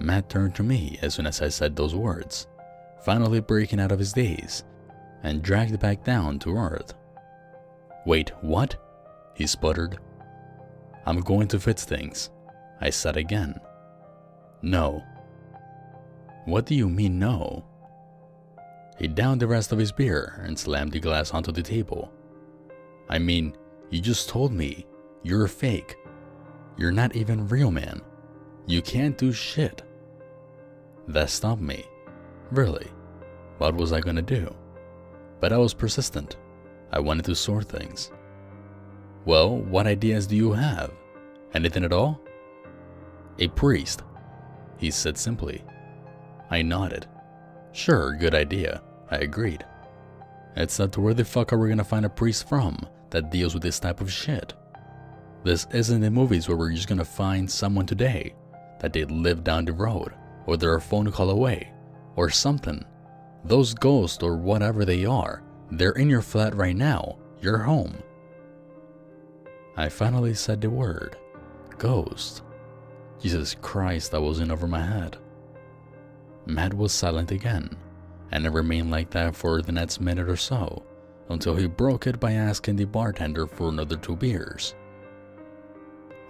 Matt turned to me as soon as I said those words, finally breaking out of his daze, and dragged back down to earth. "Wait, what?" he sputtered. "I'm going to fix things," I said again. "No." "What do you mean, no?" He downed the rest of his beer and slammed the glass onto the table. "I mean, you just told me you're a fake. You're not even real, man. You can't do shit." That stopped me. Really, what was I gonna do? But I was persistent. I wanted to sort things. "Well, what ideas do you have? Anything at all?" "A priest," he said simply. I nodded. "Sure, good idea," I agreed. Except where the fuck are we gonna find a priest from that deals with this type of shit? This isn't the movies where we're just gonna find someone today that they live down the road or they're a phone call away or something. Those ghosts or whatever they are, they're in your flat right now, your home. I finally said the word. Ghost. Jesus Christ, that was in over my head. Matt was silent again, and it remained like that for the next minute or so, until he broke it by asking the bartender for another 2 beers.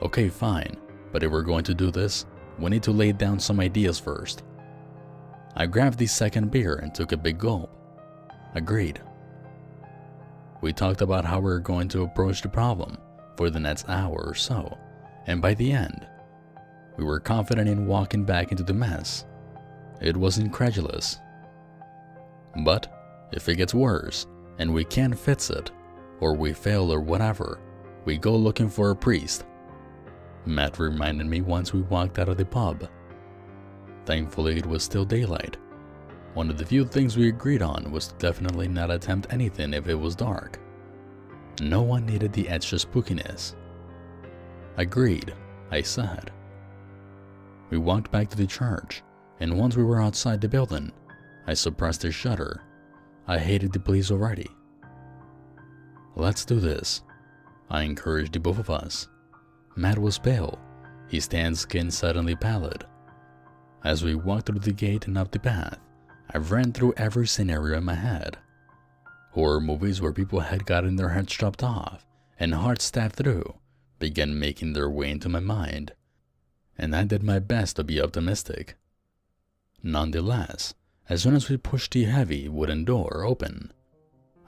"Okay, fine, but if we're going to do this, we need to lay down some ideas first." I grabbed the second beer and took a big gulp. Agreed. We talked about how we were going to approach the problem for the next hour or so, and by the end, we were confident in walking back into the mess. It was incredulous. But if it gets worse and we can't fix it, or we fail or whatever, we go looking for a priest. Matt reminded me once we walked out of the pub. Thankfully, it was still daylight. One of the few things we agreed on was to definitely not attempt anything if it was dark. No one needed the extra spookiness. Agreed, I said. We walked back to the church, and once we were outside the building, I suppressed a shudder. I hated the place already. "Let's do this," I encouraged the both of us. Matt was pale, his tanned skin suddenly pallid. As we walked through the gate and up the path, I ran through every scenario in my head. Horror movies where people had gotten their heads chopped off and hearts stabbed through began making their way into my mind, and I did my best to be optimistic. Nonetheless, as soon as we pushed the heavy wooden door open,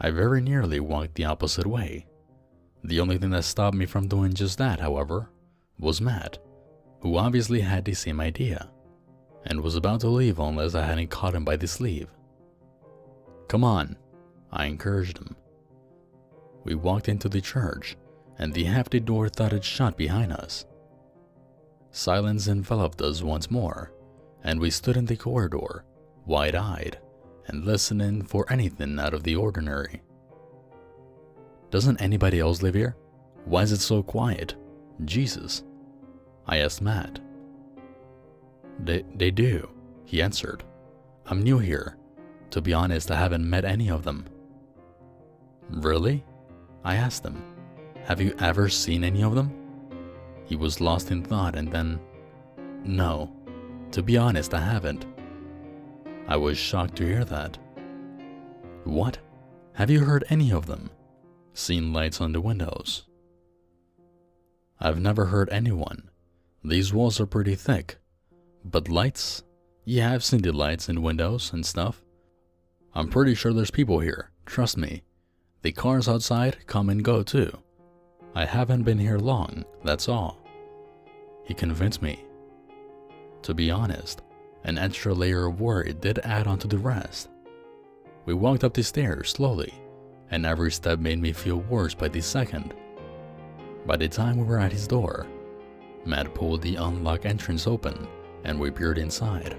I very nearly walked the opposite way. The only thing that stopped me from doing just that, however, was Matt, who obviously had the same idea, and was about to leave unless I hadn't caught him by the sleeve. "Come on," I encouraged him. We walked into the church, and the hefty door thudded shut behind us. Silence enveloped us once more, and we stood in the corridor, wide-eyed, and listening for anything out of the ordinary. "Doesn't anybody else live here? Why is it so quiet? Jesus," I asked Matt. They do," he answered. "I'm new here. To be honest, I haven't met any of them." "Really?" I asked him. "Have you ever seen any of them?" He was lost in thought and then, "No, to be honest, I haven't." I was shocked to hear that. "What? Have you heard any of them? Seen lights on the windows?" "I've never heard anyone. These walls are pretty thick. But lights? Yeah, I've seen the lights in windows and stuff. I'm pretty sure there's people here, trust me. The cars outside come and go too. I haven't been here long, that's all." He convinced me. To be honest, an extra layer of worry did add on to the rest. We walked up the stairs slowly, and every step made me feel worse by the second. By the time we were at his door, Matt pulled the unlocked entrance open, and we peered inside.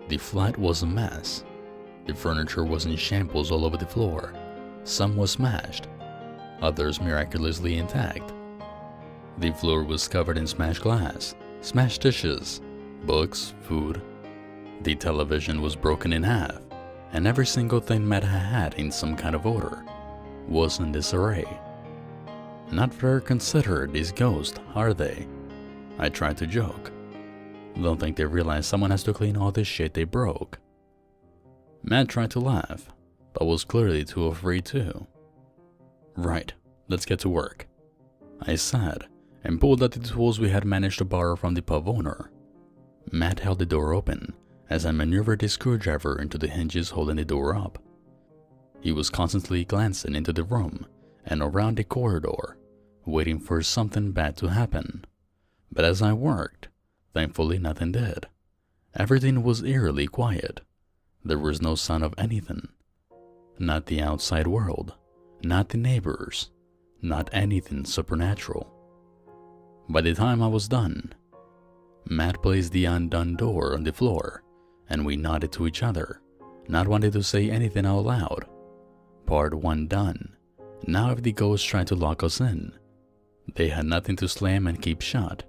The flat was a mess. The furniture was in shambles all over the floor. Some was smashed, others miraculously intact. The floor was covered in smashed glass, smashed dishes, books, food. The television was broken in half, and every single thing Matt had in some kind of order was in disarray. "Not very considerate, these ghosts, are they?" I tried to joke. Don't think they realize someone has to clean all this shit they broke. Matt tried to laugh, but was clearly too afraid to. Right, let's get to work, I said, and pulled out the tools we had managed to borrow from the pub owner. Matt held the door open as I maneuvered his screwdriver into the hinges holding the door up. He was constantly glancing into the room and around the corridor, waiting for something bad to happen. But as I worked, thankfully nothing did. Everything was eerily quiet. There was no sound of anything. Not the outside world, not the neighbors, not anything supernatural. By the time I was done, Matt placed the undone door on the floor, and we nodded to each other, not wanting to say anything out loud. Part 1 done. Now if the ghosts tried to lock us in, they had nothing to slam and keep shut.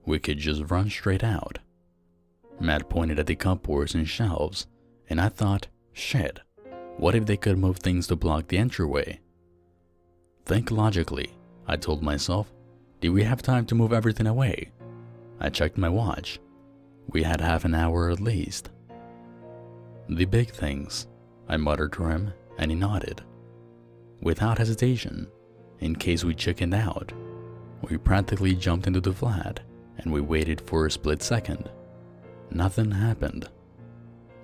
We could just run straight out. Matt pointed at the cupboards and shelves, and I thought, shit, what if they could move things to block the entryway? Think logically, I told myself. Did we have time to move everything away? I checked my watch. We had half an hour at least. The big things, I muttered to him, and he nodded. Without hesitation, in case we chickened out, we practically jumped into the flat, and we waited for a split second. Nothing happened.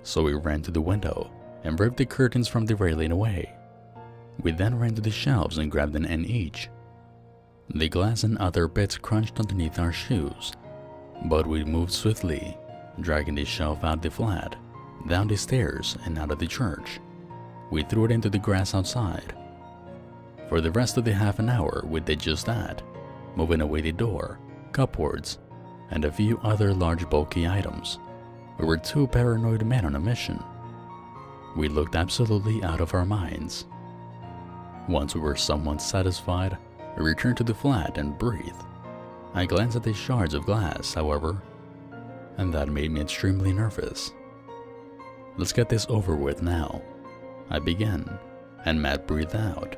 So we ran to the window and ripped the curtains from the railing away. We then ran to the shelves and grabbed an end each. The glass and other bits crunched underneath our shoes, but we moved swiftly, dragging the shelf out the flat, down the stairs and out of the church. We threw it into the grass outside. For the rest of the half an hour we did just that, moving away the door, cupboards, and a few other large bulky items. We were two paranoid men on a mission. We looked absolutely out of our minds. Once we were somewhat satisfied, we returned to the flat and breathed. I glanced at the shards of glass, however, and that made me extremely nervous. Let's get this over with now, I began, and Matt breathed out.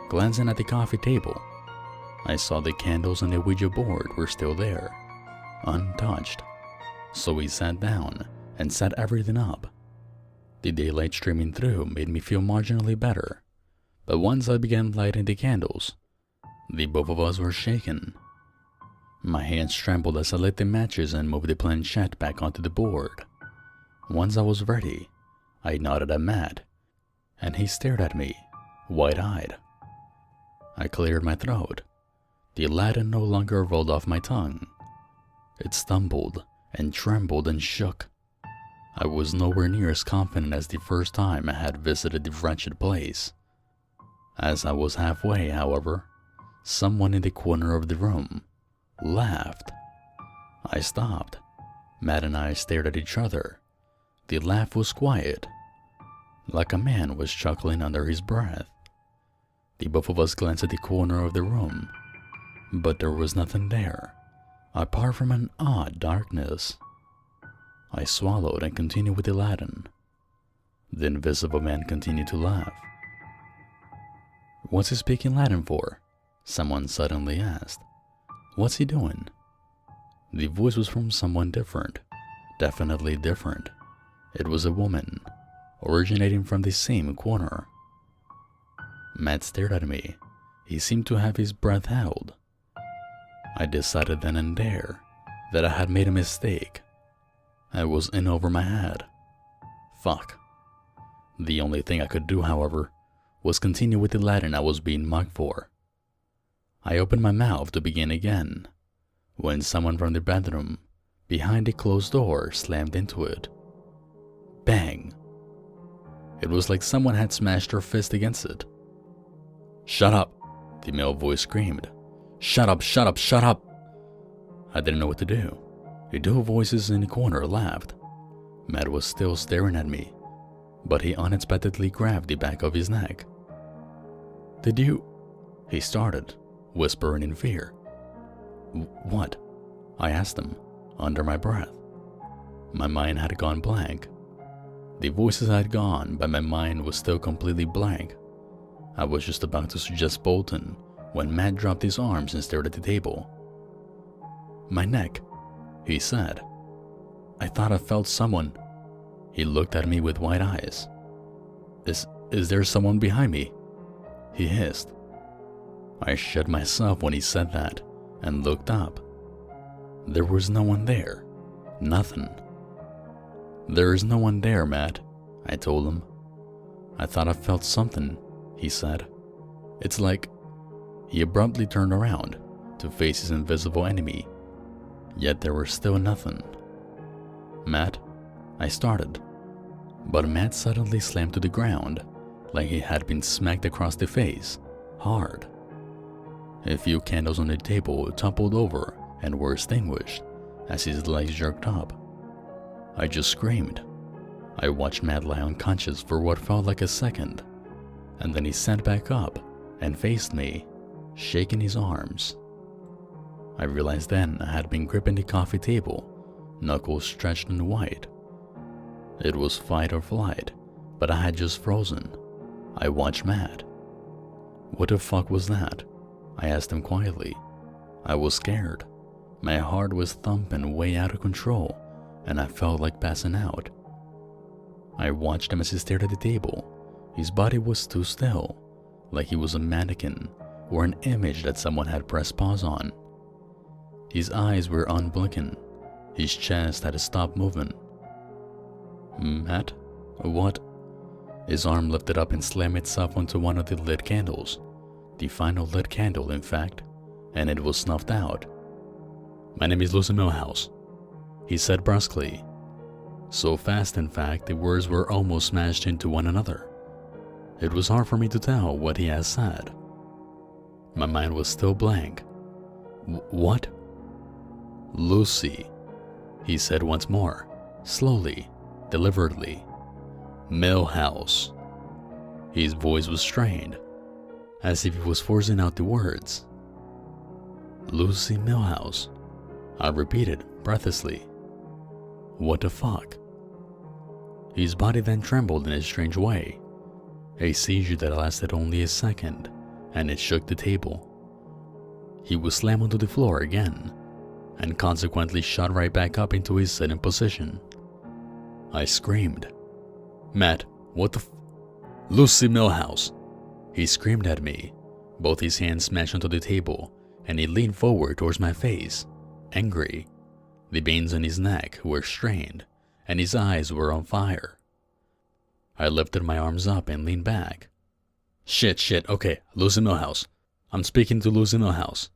Glancing at the coffee table, I saw the candles and the Ouija board were still there, untouched. So we sat down and set everything up. The daylight streaming through made me feel marginally better, but once I began lighting the candles, the both of us were shaken. My hands trembled as I lit the matches and moved the planchette back onto the board. Once I was ready, I nodded at Matt, and he stared at me, wide-eyed. I cleared my throat. The Latin no longer rolled off my tongue. It stumbled and trembled and shook. I was nowhere near as confident as the first time I had visited the wretched place. As I was halfway, however, someone in the corner of the room laughed. I stopped. Matt and I stared at each other. The laugh was quiet, like a man was chuckling under his breath. The both of us glanced at the corner of the room, but there was nothing there, apart from an odd darkness. I swallowed and continued with the Latin. The invisible man continued to laugh. "What's he speaking Latin for?" someone suddenly asked. "What's he doing?" The voice was from someone different, definitely different. It was a woman, originating from the same corner. Matt stared at me. He seemed to have his breath held. I decided then and there that I had made a mistake. I was in over my head. Fuck. The only thing I could do, however, was continue with the Latin I was being mugged for. I opened my mouth to begin again, when someone from the bedroom, behind the closed door, slammed into it. Bang! It was like someone had smashed their fist against it. "Shut up!" the male voice screamed. "Shut up, shut up, shut up!" I didn't know what to do. The two voices in the corner laughed. Matt was still staring at me, but he unexpectedly grabbed the back of his neck. "Did you?" he started, whispering in fear. "What?" I asked him, under my breath. My mind had gone blank. The voices had gone, but my mind was still completely blank. I was just about to suggest Bolton when Matt dropped his arms and stared at the table. "My neck," he said, I thought I felt someone. He looked at me with wide eyes. Is there someone behind me? He hissed. I shut myself when he said that and looked up. There was no one there. Nothing. There is no one there, Matt, I told him. I thought I felt something, he said. It's like... He abruptly turned around to face his invisible enemy, yet there was still nothing. Matt, I started, but Matt suddenly slammed to the ground like he had been smacked across the face, hard. A few candles on the table toppled over and were extinguished as his legs jerked up. I just screamed. I watched Matt lie unconscious for what felt like a second, and then he sat back up and faced me, shaking his arms. I realized then I had been gripping the coffee table, knuckles stretched and white. It was fight or flight, but I had just frozen. I watched Matt. What the fuck was that? I asked him quietly. I was scared. My heart was thumping way out of control, and I felt like passing out. I watched him as he stared at the table. His body was too still, like he was a mannequin or an image that someone had pressed pause on. His eyes were unblinking. His chest had stopped moving. Matt? What? His arm lifted up and slammed itself onto one of the lit candles. The final lit candle, in fact, and it was snuffed out. My name is Lucy Millhouse, he said brusquely. So fast, in fact, the words were almost smashed into one another. It was hard for me to tell what he had said. My mind was still blank. What? Lucy, he said once more, slowly, deliberately. Millhouse. His voice was strained, as if he was forcing out the words. Lucy Millhouse, I repeated breathlessly. What the fuck? His body then trembled in a strange way, a seizure that lasted only a second, and it shook the table. He was slammed onto the floor again, and consequently shot right back up into his sitting position. I screamed. Matt, what the Lucy Millhouse! He screamed at me, both his hands smashed onto the table, and he leaned forward towards my face, angry. The veins on his neck were strained, and his eyes were on fire. I lifted my arms up and leaned back. Shit, okay, Lucy Millhouse. I'm speaking to Lucy Millhouse,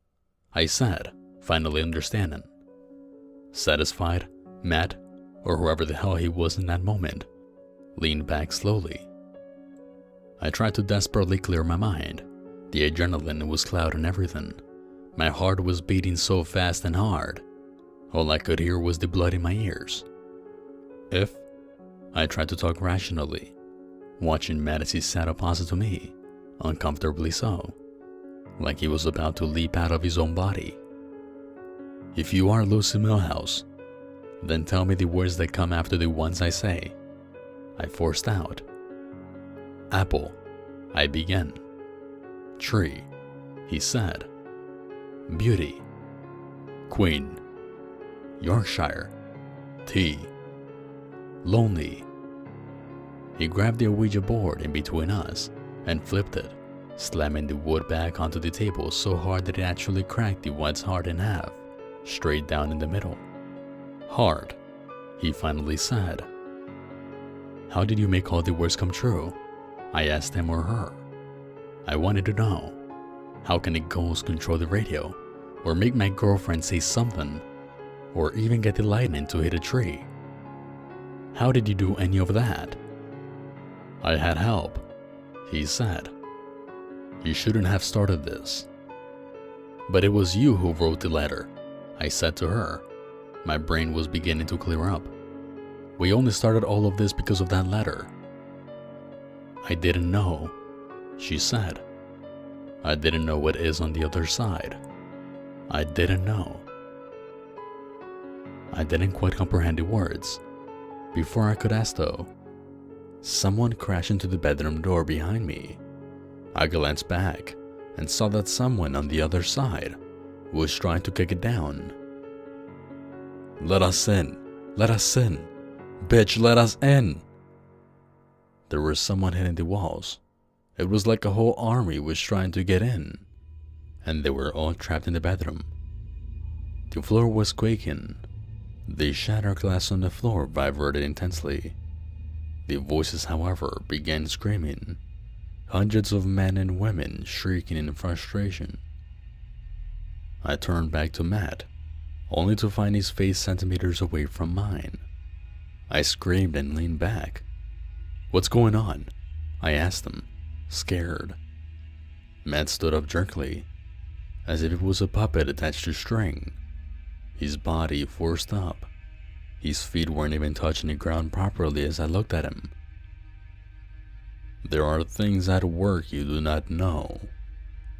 I said, finally understanding. Satisfied, Matt, or whoever the hell he was in that moment, leaned back slowly. I tried to desperately clear my mind. The adrenaline was clouding everything. My heart was beating so fast and hard. All I could hear was the blood in my ears. I tried to talk rationally, watching Matt as he sat opposite to me, uncomfortably so, like he was about to leap out of his own body. If you are Lucy Millhouse, then tell me the words that come after the ones I say, I forced out. Apple, I began. Tree, he said. Beauty. Queen. Yorkshire. Tea. Lonely. He grabbed the Ouija board in between us and flipped it, slamming the wood back onto the table so hard that it actually cracked the white's heart in half, straight down in the middle. Heart, he finally said. How did you make all the words come true? I asked him or her. I wanted to know. How can a ghost control the radio, or make my girlfriend say something, or even get the lightning to hit a tree? How did you do any of that? I had help, he said. You shouldn't have started this. But it was you who wrote the letter, I said to her. My brain was beginning to clear up. We only started all of this because of that letter. I didn't know, she said. I didn't know what is on the other side. I didn't know. I didn't quite comprehend the words. Before I could ask though, someone crashed into the bedroom door behind me. I glanced back and saw that someone on the other side was trying to kick it down. Let us in, Let us in! Bitch, let us in! There was someone hitting the walls. It was like a whole army was trying to get in, and they were all trapped in the bedroom. The floor was quaking. The shattered glass on the floor vibrated intensely. The voices, however, began screaming. Hundreds of men and women shrieking in frustration. I turned back to Matt, only to find his face centimeters away from mine. I screamed and leaned back. "What's going on?" I asked him, scared. Matt stood up jerkily, as if it was a puppet attached to string. His body forced up. His feet weren't even touching the ground properly as I looked at him. "There are things at work you do not know.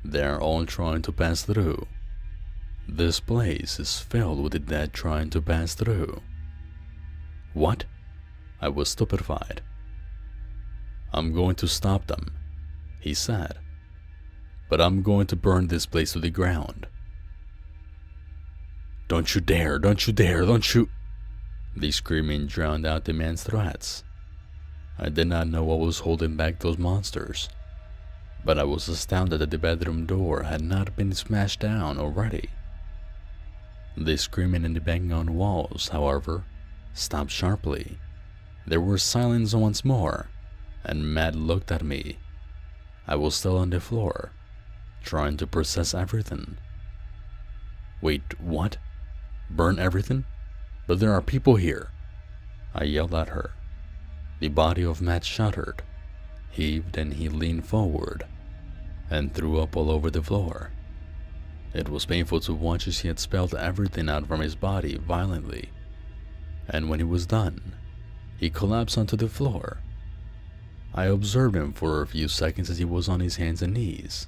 They are all trying to pass through. This place is filled with the dead trying to pass through." "What?" I was stupefied. "I'm going to stop them," he said. "But I'm going to burn this place to the ground." "Don't you dare, don't you dare, don't you..." The screaming drowned out the man's threats. I did not know what was holding back those monsters, but I was astounded that the bedroom door had not been smashed down already. The screaming and the banging on walls, however, stopped sharply. There was silence once more, and Matt looked at me. I was still on the floor, trying to process everything. "Wait, what? Burn everything? But there are people here!" I yelled at her. The body of Matt shuddered, heaved, and he leaned forward and threw up all over the floor. It was painful to watch as he had expelled everything out from his body violently, and when he was done, he collapsed onto the floor. I observed him for a few seconds as he was on his hands and knees,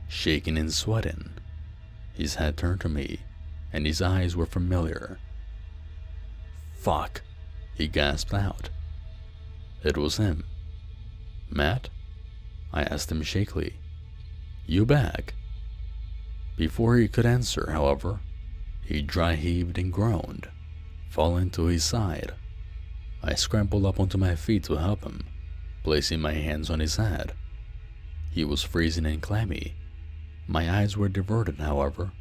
shaking and sweating. His head turned to me, and his eyes were familiar. "Fuck," he gasped out. It was him. "Matt?" I asked him shakily. "You back?" Before he could answer, however, he dry heaved and groaned, falling to his side. I scrambled up onto my feet to help him, placing my hands on his head. He was freezing and clammy. My eyes were diverted, however,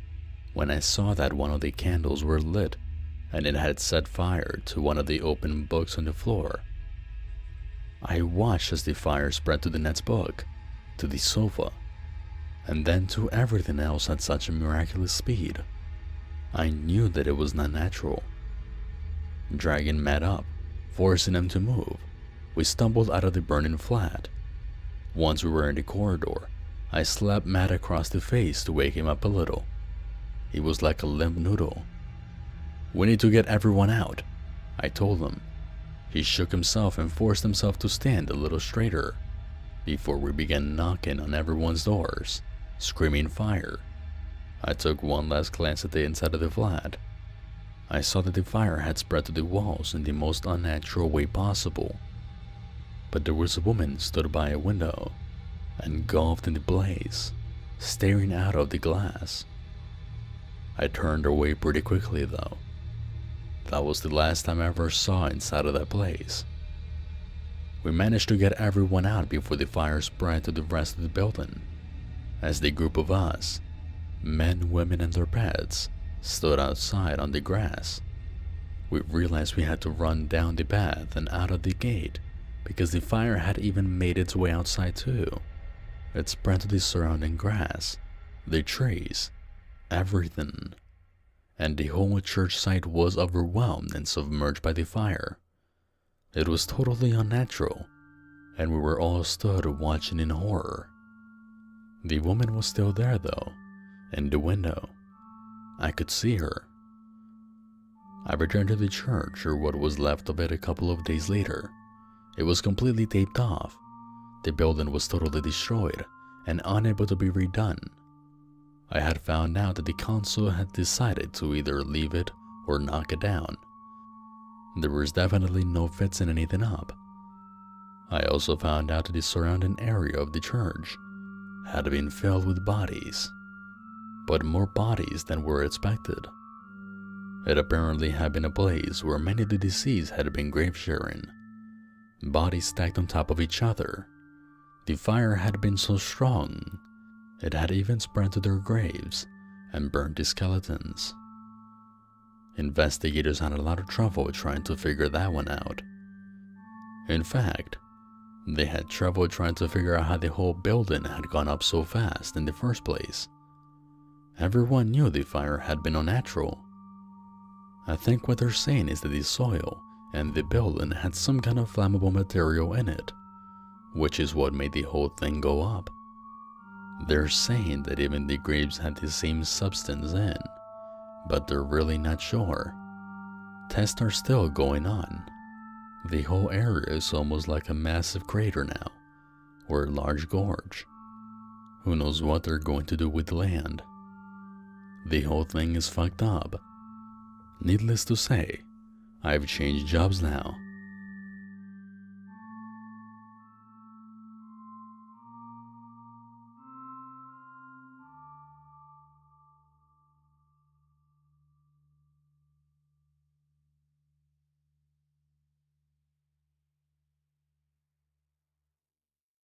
when I saw that one of the candles were lit and it had set fire to one of the open books on the floor. I watched as the fire spread to the next book, to the sofa, and then to everything else at such a miraculous speed. I knew that it was not natural. Dragging Matt up, forcing him to move, we stumbled out of the burning flat. Once we were in the corridor, I slapped Matt across the face to wake him up a little. He was like a limp noodle. "We need to get everyone out," I told him. He shook himself and forced himself to stand a little straighter before we began knocking on everyone's doors, screaming fire. I took one last glance at the inside of the flat. I saw that the fire had spread to the walls in the most unnatural way possible. But there was a woman stood by a window, engulfed in the blaze, staring out of the glass. I turned away pretty quickly though. That was the last time I ever saw inside of that place. We managed to get everyone out before the fire spread to the rest of the building. As the group of us, men, women, and their pets, stood outside on the grass, we realized we had to run down the path and out of the gate because the fire had even made its way outside too. It spread to the surrounding grass, the trees, everything, and the whole church site was overwhelmed and submerged by the fire. It was totally unnatural, and we were all stood watching in horror. The woman was still there though, in the window. I could see her. I returned to the church, or what was left of it, a couple of days later. It was completely taped off. The building was totally destroyed and unable to be redone. I had found out that the council had decided to either leave it or knock it down. There was definitely no fixing anything up. I also found out that the surrounding area of the church had been filled with bodies, but more bodies than were expected. It apparently had been a place where many of the deceased had been grave sharing. Bodies stacked on top of each other. The fire had been so strong, it had even spread to their graves and burned the skeletons. Investigators had a lot of trouble trying to figure that one out. In fact, they had trouble trying to figure out how the whole building had gone up so fast in the first place. Everyone knew the fire had been unnatural. I think what they're saying is that the soil and the building had some kind of flammable material in it, which is what made the whole thing go up. They're saying that even the graves had the same substance in, but they're really not sure. Tests are still going on. The whole area is almost like a massive crater now, or a large gorge. Who knows what they're going to do with the land? The whole thing is fucked up. Needless to say, I've changed jobs now.